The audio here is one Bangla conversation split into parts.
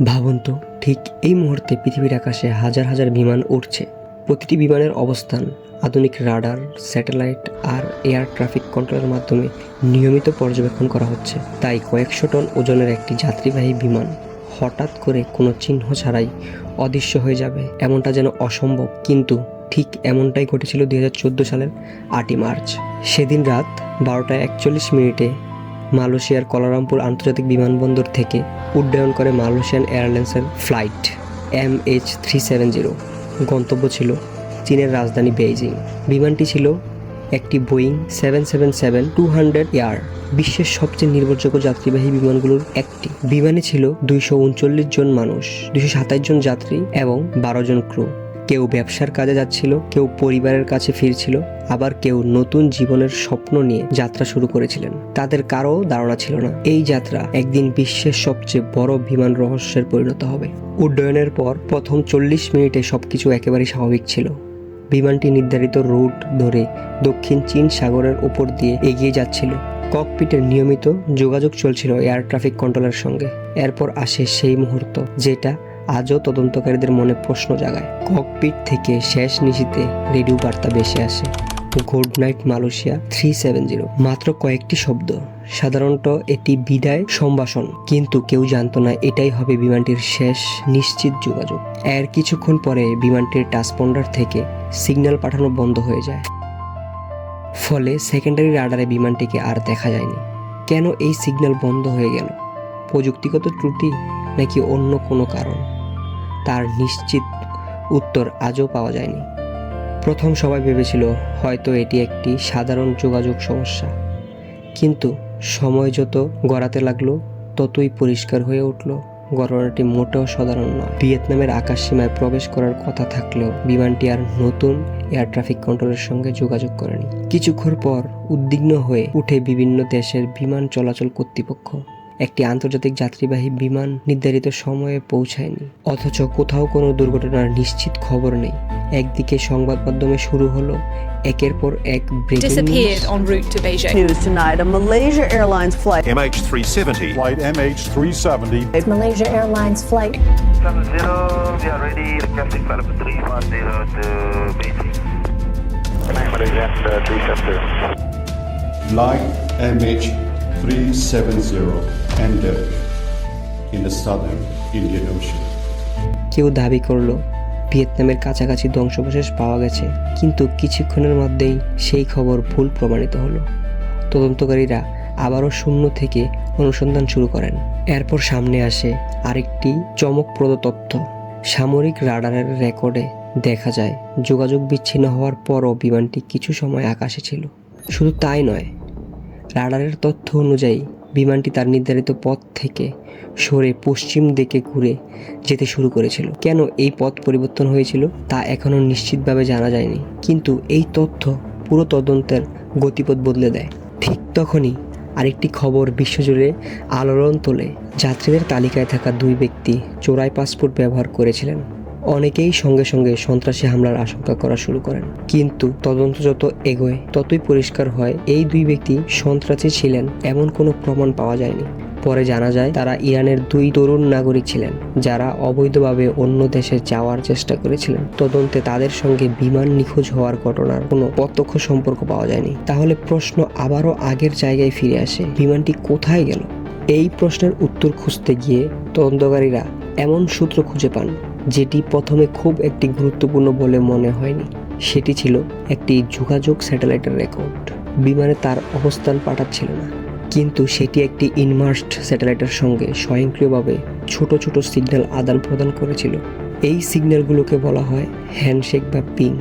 ভাবুন তো, ঠিক এই মুহূর্তে পৃথিবীর আকাশে হাজার হাজার বিমান উড়ছে। প্রতিটি বিমানের অবস্থান আধুনিক রাডার, স্যাটেলাইট আর এয়ার ট্রাফিক কন্ট্রোলের মাধ্যমে নিয়মিত পর্যবেক্ষণ করা হচ্ছে। তাই কয়েকশো টন ওজনের একটি যাত্রীবাহী বিমান হঠাৎ করে কোনো চিহ্ন ছাড়াই অদৃশ্য হয়ে যাবে, এমনটা যেন অসম্ভব। কিন্তু ঠিক এমনটাই ঘটেছিল 2014 সালের 8ই মার্চ। সেদিন রাত 12:41 মালয়েশিয়ার কুয়ালালামপুর আন্তর্জাতিক বিমানবন্দর থেকে উড্ডয়ন করে মালয়েশিয়ান এয়ারলাইন্সের ফ্লাইট MH370। গন্তব্য ছিল চীনের রাজধানী বেইজিং। বিমানটি ছিল একটি বোয়িং 777-200 এয়ার, বিশ্বের সবচেয়ে নির্ভরযোগ্য যাত্রীবাহী বিমানগুলোর একটি। বিমানে ছিল 239 জন মানুষ, 227 জন যাত্রী এবং 12 জন ক্রু। কেউ ব্যবসার কাজে যাচ্ছিল, কেউ পরিবারের কাছে ফিরছিল, আবার কেউ নতুন জীবনের স্বপ্ন নিয়ে যাত্রা শুরু করেছিলেন। তাদের কারো ধারণা ছিল না এই যাত্রা একদিন বিশ্বের সবচেয়ে বড় বিমান রহস্যের পরিণত হবে। উড্ডয়নের পর প্রথম 40 মিনিটে সবকিছু একেবারেই স্বাভাবিক ছিল। বিমানটি নির্ধারিত রুট ধরে দক্ষিণ চীন সাগরের উপর দিয়ে এগিয়ে যাচ্ছিল। ককপিটের নিয়মিত যোগাযোগ চলছিল এয়ার ট্রাফিক কন্ট্রোলের সঙ্গে। এরপর আসে সেই মুহূর্ত যেটা আজও তদন্তকারীদের মনে প্রশ্ন জাগায়। ককপিট থেকে শেষ নিশীথে রেডিও বার্তা ভেসে আসে, গুড নাইট মালয়েশিয়া 370। মাত্র কয়েকটি শব্দ, সাধারণত এটি বিদায় সম্ভাষণ, কিন্তু কেউ জানতো না এটাই হবে বিমানটির শেষ নিশ্চিত যোগাযোগ। এর কিছুক্ষণ পরে বিমানটির ট্রান্সপন্ডার থেকে সিগন্যাল পাঠানো বন্ধ হয়ে যায়, ফলে সেকেন্ডারি রাডারে বিমানটিকে আর দেখা যায়নি। কেন এই সিগন্যাল বন্ধ হয়ে গেল? প্রযুক্তিগত ত্রুটি নাকি অন্য কোনো কারণ? তার নিশ্চিত উত্তর আজও পাওয়া যায়নি। প্রথম সবাই ভেবেছিল হয়তো এটি একটি সাধারণ যোগাযোগ সমস্যা, কিন্তু সময় যত গড়াতে লাগলো ততই পরিষ্কার হয়ে উঠল ঘটনাটি মোটেও সাধারণ নয়। ভিয়েতনামের আকাশসীমায় প্রবেশ করার কথা থাকলেও বিমানটি আর নতুন এয়ার ট্রাফিক কন্ট্রোলের সঙ্গে যোগাযোগ করেনি। কিছুক্ষণ পর উদ্বিগ্ন হয়ে উঠে বিভিন্ন দেশের বিমান চলাচল কর্তৃপক্ষ। একটি আন্তর্জাতিক যাত্রীবাহী বিমান নির্ধারিত সময়ে পৌঁছায়নি, অথচ কোথাও কোনো দুর্ঘটনার নিশ্চিত খবর নেই। একদিকে সংবাদ মাধ্যমে শুরু হলো একের পর এক breaking disappeared en route to Beijing. News tonight, a Malaysia Airlines flight. MH370. Flight MH370. Malaysia Airlines flight 70, we are ready, requesting flight 310 to Beijing. Malaysia 370. Flight MH370 ended in the southern Indian Ocean. কেউ দাবি করলো ভিয়েতনামের কাছাকাছি ধ্বংসাবশেষ পাওয়া গেছে, কিন্তু কিছুক্ষণের মধ্যেই সেই খবর ভুল প্রমাণিত হলো। তদন্তকারীরা আবারও শূন্য থেকে অনুসন্ধান শুরু করেন। এরপর সামনে আসে আরেকটি চমকপ্রদ তথ্য। সামরিক রাডারের রেকর্ডে দেখা যায় যোগাযোগ বিচ্ছিন্ন হওয়ার পরও বিমানটি কিছু সময় আকাশে ছিল। শুধু তাই নয়, রাডারের তথ্য অনুযায়ী বিমানটি তার নির্ধারিত পথ থেকে সরে পশ্চিম দিকে ঘুরে যেতে শুরু করেছিল। কেন এই পথ পরিবর্তন হয়েছিল তা এখনও নিশ্চিতভাবে জানা যায়নি, কিন্তু এই তথ্য পুরো তদন্তের গতিপথ বদলে দেয়। ঠিক তখনই আরেকটি খবর বিশ্বজুড়ে আলোড়ন তোলে। যাত্রীদের তালিকায় থাকা 2 ব্যক্তি চোরাই পাসপোর্ট ব্যবহার করেছিলেন। অনেকেই সঙ্গে সঙ্গে সন্ত্রাসী হামলার আশঙ্কা করা শুরু করেন, কিন্তু তদন্ত যত এগোয় ততই পরিষ্কার হয় এই 2 ব্যক্তি সন্ত্রাসী ছিলেন এমন কোনো প্রমাণ পাওয়া যায়নি। পরে জানা যায় তারা ইরানের 2 তরুণ নাগরিক ছিলেন যারা অবৈধভাবে অন্য দেশে যাওয়ার চেষ্টা করেছিলেন। তদন্তে তাদের সঙ্গে বিমান নিখোঁজ হওয়ার ঘটনার কোনো প্রত্যক্ষ সম্পর্ক পাওয়া যায়নি। তাহলে প্রশ্ন আবারও আগের জায়গায় ফিরে আসে, বিমানটি কোথায় গেল? এই প্রশ্নের উত্তর খুঁজতে গিয়ে তদন্তকারীরা এমন সূত্র খুঁজে পান যেটি প্রথমে খুব একটি গুরুত্বপূর্ণ বলে মনে হয়নি। সেটি ছিল একটি যোগাযোগ স্যাটেলাইটের রেকর্ড। বিমানে তার অবস্থান পাঠাচ্ছিল না, কিন্তু সেটি একটি ইনমার্সড স্যাটেলাইটের সঙ্গে স্বয়ংক্রিয়ভাবে ছোট ছোট সিগন্যাল আদান প্রদান করেছিল। এই সিগন্যালগুলোকে বলা হয় হ্যান্ডশেক বা পিং।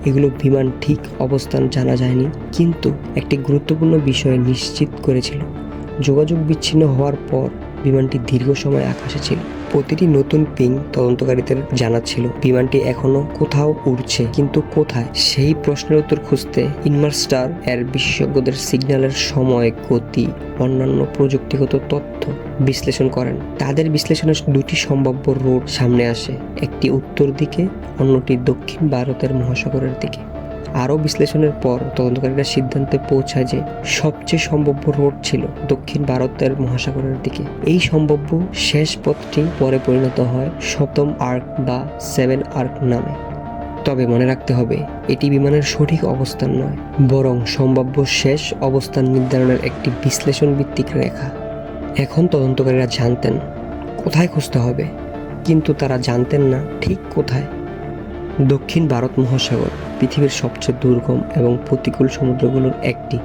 এগুলো বিমান ঠিক অবস্থান জানা যায়নি, কিন্তু একটি গুরুত্বপূর্ণ বিষয় নিশ্চিত করেছিল। যোগাযোগ বিচ্ছিন্ন হওয়ার পর বিমানটি দীর্ঘ সময় আকাশে ছিল। প্রতিটি নতুন পিং তদন্তকারীদের জানাচ্ছিল বিমানটি এখনো কোথাও উড়ছে, কিন্তু কোথায়? সেই প্রশ্নের উত্তর খুঁজতে ইনমারস্টার এর বিশেষজ্ঞদের সিগন্যালের সময়, গতি, অন্যান্য প্রযুক্তিগত তথ্য বিশ্লেষণ করেন। তাদের বিশ্লেষণে 2টি সম্ভাব্য রুট সামনে আসে, একটি উত্তর দিকে, অন্যটি দক্ষিণ ভারতের মহাসাগরের দিকে। আরও বিশ্লেষণের পর তদন্তকারীরা সিদ্ধান্তে পৌঁছায় যে সবচেয়ে সম্ভাব্য রোড ছিল দক্ষিণ ভারতের মহাসাগরের দিকে। এই সম্ভাব্য শেষ পথটি পরে পরিণত হয় সপ্তম আর্ক বা 7 আর্ক নামে। তবে মনে রাখতে হবে, এটি বিমানের সঠিক অবস্থান নয়, বরং সম্ভাব্য শেষ অবস্থান নির্ধারণের একটি বিশ্লেষণ ভিত্তিক রেখা। এখন তদন্তকারীরা জানতেন কোথায় খুঁজতে হবে, কিন্তু তারা জানতেন না ঠিক কোথায়। দক্ষিণ ভারত মহাসাগর পৃথিবীর সবচেয়ে দুর্গম এবং প্রতিকূল সমুদ্রগুলোর একটি।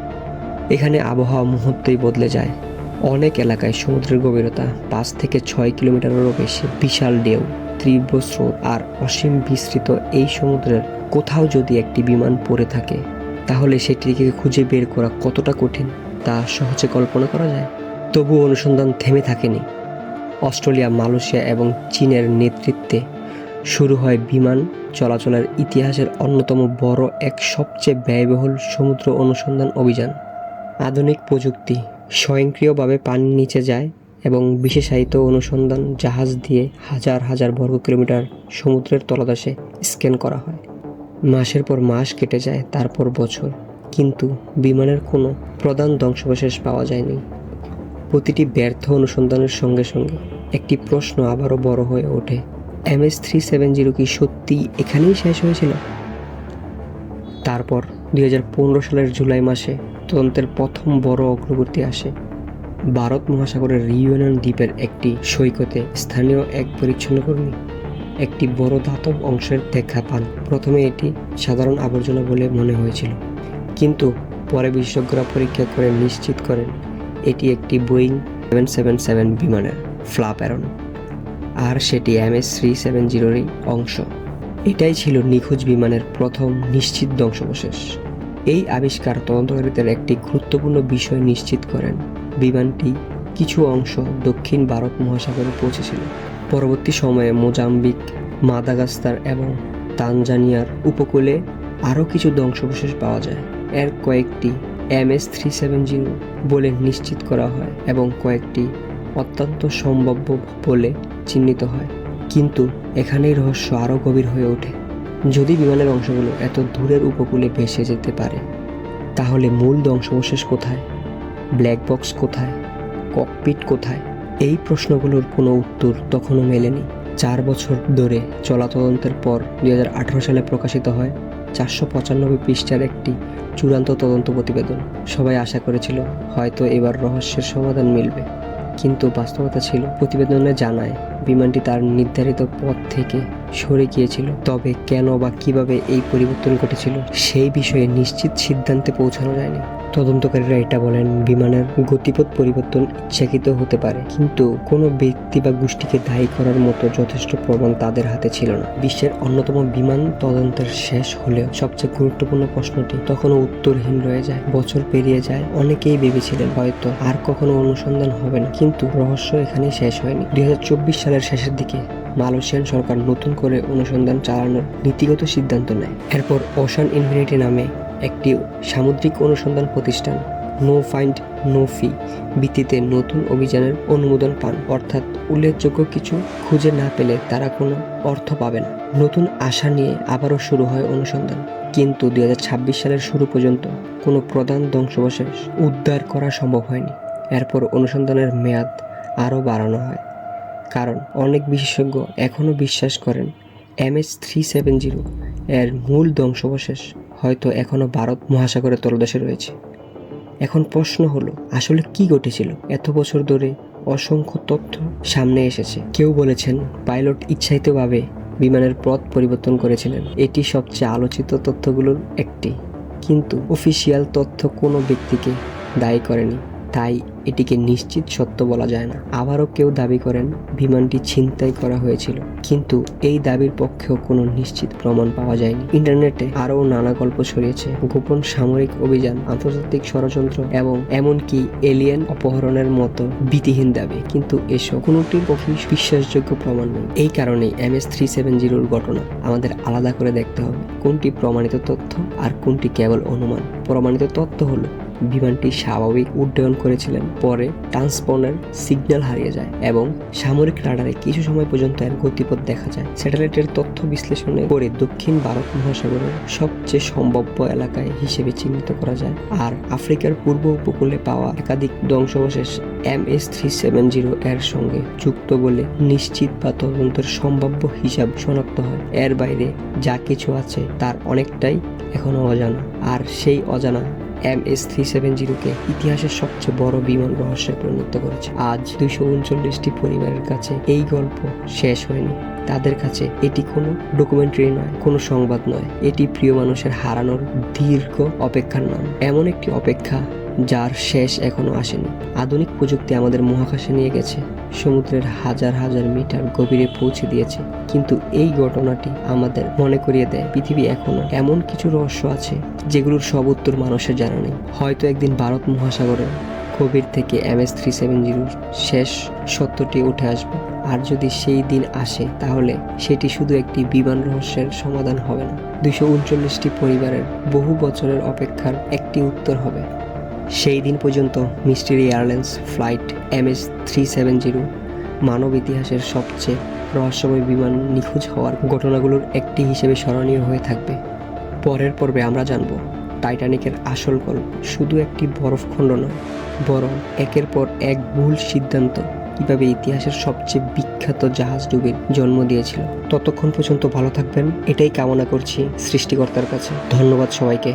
এখানে আবহাওয়া মুহূর্তেই বদলে যায়। অনেক এলাকায় সমুদ্রের গভীরতা 5 থেকে 6 কিলোমিটারেরও বেশি। বিশাল ঢেউ, তীব্র স্রোত আর অসীম বিস্তৃত এই সমুদ্রের কোথাও যদি একটি বিমান পড়ে থাকে, তাহলে সেটিকে খুঁজে বের করা কতটা কঠিন তা সহজে কল্পনা করা যায়। তবু অনুসন্ধান থেমে থাকেনি। অস্ট্রেলিয়া, মালয়েশিয়া এবং চীনের নেতৃত্বে শুরু হয় বিমান চলাচলের ইতিহাসের অন্যতম বড় এক সবচেয়ে ব্যয়বহুল সমুদ্র অনুসন্ধান অভিযান। আধুনিক প্রযুক্তি স্বয়ংক্রিয়ভাবে পানির নিচে যায় এবং বিশেষায়িত অনুসন্ধান জাহাজ দিয়ে হাজার হাজার বর্গ কিলোমিটার সমুদ্রের তলদেশে স্ক্যান করা হয়। মাসের পর মাস কেটে যায়, তারপর বছর, কিন্তু বিমানের কোনো প্রধান ধ্বংসাবশেষ পাওয়া যায়নি। প্রতিটি ব্যর্থ অনুসন্ধানের সঙ্গে সঙ্গে একটি প্রশ্ন আবারও বড় হয়ে ওঠে, MS-370 কি সত্যি এখানেই শেষ হয়েছিল? তারপর 2015 সালের জুলাই মাসে তদন্তের প্রথম বড় অগ্রগতি আসে। ভারত মহাসাগরের রিউনিয়ন দ্বীপের একটি সৈকতে স্থানীয় এক পরিচ্ছন্নকর্মী একটি বড় ধাতব অংশের দেখা পান। প্রথমে এটি সাধারণ আবর্জনা বলে মনে হয়েছিল, কিন্তু পরে বিশেষজ্ঞরা পরীক্ষা করে নিশ্চিত করেন এটি একটি বোয়িং 777 বিমানের ফ্লাপ অ্যারন, আর সেটি MS-370-ই অংশ। এটাই ছিল নিখোঁজ বিমানের প্রথম নিশ্চিত ধ্বংসাবশেষ। এই আবিষ্কার তদন্তকারীদের একটি গুরুত্বপূর্ণ বিষয় নিশ্চিত করেন, বিমানটি কিছু অংশ দক্ষিণ ভারত মহাসাগরে পৌঁছেছিল। পরবর্তী সময়ে মোজাম্বিক, মাদাগাস্কার এবং তানজানিয়ার উপকূলে আরও কিছু ধ্বংসাবশেষ পাওয়া যায়। এর কয়েকটি MS-370 বলে নিশ্চিত করা হয় এবং কয়েকটি অত্যন্ত সম্ভাব্য বলে চিহ্নিত হয়। কিন্তু এখানেই রহস্য আরও গভীর হয়ে ওঠে। যদি বিমানের অংশগুলো এত দূরের উপকূলে ভেসে যেতে পারে, তাহলে মূল ধ্বংসাবশেষ কোথায়? ব্ল্যাক বক্স কোথায়? ককপিট কোথায়? এই প্রশ্নগুলোর কোনো উত্তর তখনও মেলেনি। 4 বছর ধরে চলা তদন্তের পর 2018 সালে প্রকাশিত হয় 495 পৃষ্ঠার একটি চূড়ান্ত তদন্ত প্রতিবেদন। সবাই আশা করেছিল হয়তো এবার রহস্যের সমাধান মিলবে, কিন্তু বাস্তবতা ছিল, প্রতিবেদনে জানায় বিমানটি তার নির্ধারিত পথ থেকে সরে গিয়েছিল। তবে কেন বা কিভাবে এই পরিবর্তন ঘটেছিল সেই বিষয়ে নিশ্চিত সিদ্ধান্তে পৌঁছানো যায়নি। তদন্তকারীরা এটা বলেন, বিমানের গতিপথ পরিবর্তন ইচ্ছাকৃত হতে পারে, কিন্তু কোনো ব্যক্তি বা গোষ্ঠীকে দায়ী করার মতো যথেষ্ট প্রমাণ তাদের হাতে ছিল না। বিশ্বের অন্যতম বিমান তদন্তের শেষ হলেও সবচেয়ে গুরুত্বপূর্ণ প্রশ্নটি তখনও উত্তরহীন রয়ে যায়। বছর পেরিয়ে যায়, অনেকেই ভেবেছিলেন হয়তো আর কখনো অনুসন্ধান হবে না, কিন্তু রহস্য এখানেই শেষ হয়নি। 2024 সালের শেষের দিকে মালয়েশিয়ান সরকার নতুন করে অনুসন্ধান চালানোর নীতিগত সিদ্ধান্ত নেয়। এরপর ওশান ইনফিনিটি নামে একটি সামুদ্রিক অনুসন্ধান প্রতিষ্ঠান নো ফাইন্ড নো ফি ভিত্তিতে নতুন অভিযানের অনুমোদন পান, অর্থাৎ উল্লেখযোগ্য কিছু খুঁজে না পেলে তারা কোনো অর্থ পাবে না। নতুন আশা নিয়ে আবারও শুরু হয় অনুসন্ধান, কিন্তু 2026 সালের শুরু পর্যন্ত কোনো প্রধান ধ্বংসাবশেষ উদ্ধার করা সম্ভব হয়নি। এরপর অনুসন্ধানের মেয়াদ আরও বাড়ানো হয়, কারণ অনেক বিশেষজ্ঞ এখনও বিশ্বাস করেন MS-370 এর মূল ধ্বংসাবশেষ হয়তো এখনও ভারত মহাসাগরের তলদেশে রয়েছে। এখন প্রশ্ন হলো, আসলে কি ঘটেছিল? এত বছর ধরে অসংখ্য তথ্য সামনে এসেছে। কেউ বলেছেন পাইলট ইচ্ছাকৃতভাবে বিমানের পথ পরিবর্তন করেছিলেন, এটি সবচেয়ে আলোচিত তথ্যগুলোর একটি, কিন্তু অফিসিয়াল তথ্য কোনো ব্যক্তিকে দায়ী করেনি, তাই এটিকে নিশ্চিত সত্য বলা যায় না। আবারও কেউ দাবি করেন বিমানটি ছিনতাই করা হয়েছিল, কিন্তু এই দাবির পক্ষেও কোনো নিশ্চিত প্রমাণ পাওয়া যায়নি। ইন্টারনেটে আরও নানা গল্প ছড়িয়েছে, গোপন সামরিক অভিযান, আন্তর্জাতিক ষড়যন্ত্র এবং এমনকি এলিয়েন অপহরণের মতো ভীতিহীন দাবি, কিন্তু এসব কোনোটির পক্ষে বিশ্বাসযোগ্য প্রমাণ নেই। এই কারণেই MS-370-র ঘটনা আমাদের আলাদা করে দেখতে হবে, কোনটি প্রমাণিত তথ্য আর কোনটি কেবল অনুমান। প্রমাণিত তথ্য হলো বিমানটি স্বাভাবিক উড্ডয়ন করেছিলেন। পরে ট্রান্সপন্ডার সিগন্যাল হারিয়ে যায় এবং সামরিক রাডারে কিছু সময় পর্যন্ত এর গতিপথ দেখা যায়। স্যাটেলাইটের তথ্য বিশ্লেষণে করে দক্ষিণ ভারত মহাসাগরের সবচেয়ে সম্ভাব্য এলাকায় হিসেবে চিহ্নিত করা যায়। আর আফ্রিকার পূর্ব উপকূলে পাওয়া একাধিক ধ্বংসাবশেষ MS-370 এর সঙ্গে যুক্ত বলে নিশ্চিত বা তদন্তের সম্ভাব্য হিসাব শনাক্ত হয়। এর বাইরে যা কিছু আছে তার অনেকটাই এখনো অজানা, আর সেই অজানা MS-370-কে ইতিহাসের সবচেয়ে বড় বিমান রহস্যে পরিণত করেছে। আজ 239টি পরিবারের কাছে এই গল্প শেষ হয়নি। তাদের কাছে এটি কোনো ডকুমেন্টারি নয়, কোনো সংবাদ নয়, এটি প্রিয় মানুষের হারানোর দীর্ঘ অপেক্ষার নাম। এমন একটি অপেক্ষা যার শেষ এখনো আসেনি। আধুনিক প্রযুক্তি আমাদের মহাকাশে নিয়ে গেছে, সমুদ্রের হাজার হাজার মিটার গভীরে পৌঁছে দিয়েছে, কিন্তু এই ঘটনাটি আমাদের মনে করিয়ে দেয় পৃথিবী এখনো এমন কিছু রহস্য আছে যেগুলোর সব উত্তর মানুষের জানা নেই। হয়তো একদিন ভারত মহাসাগরের গভীর থেকে MS-370 শেষ সত্যটি উঠে আসবে, আর যদি সেই দিন আসে তাহলে সেটি শুধু একটি বিমান রহস্যের সমাধান হবে না, 239টি পরিবারের বহু বছরের অপেক্ষার একটি উত্তর হবে। সেই দিন পর্যন্ত মিস্ট্রি এয়ারলাইন্স ফ্লাইট MS-370 মানব ইতিহাসের সবচেয়ে রহস্যময় বিমান নিখোঁজ হওয়ার ঘটনাগুলোর একটি হিসেবে স্মরণীয় হয়ে থাকবে। পরের পর্বে আমরা জানব টাইটানিকের আসল গল্প শুধু একটি বরফখণ্ড নয়, বরং একের পর এক ভুল সিদ্ধান্ত কিভাবে ইতিহাসের সবচেয়ে বিখ্যাত জাহাজ ডুবির জন্ম দিয়েছিল। ততক্ষণ পর্যন্ত ভালো থাকবেন, এটাই কামনা করছি সৃষ্টিকর্তার কাছে। ধন্যবাদ সবাইকে।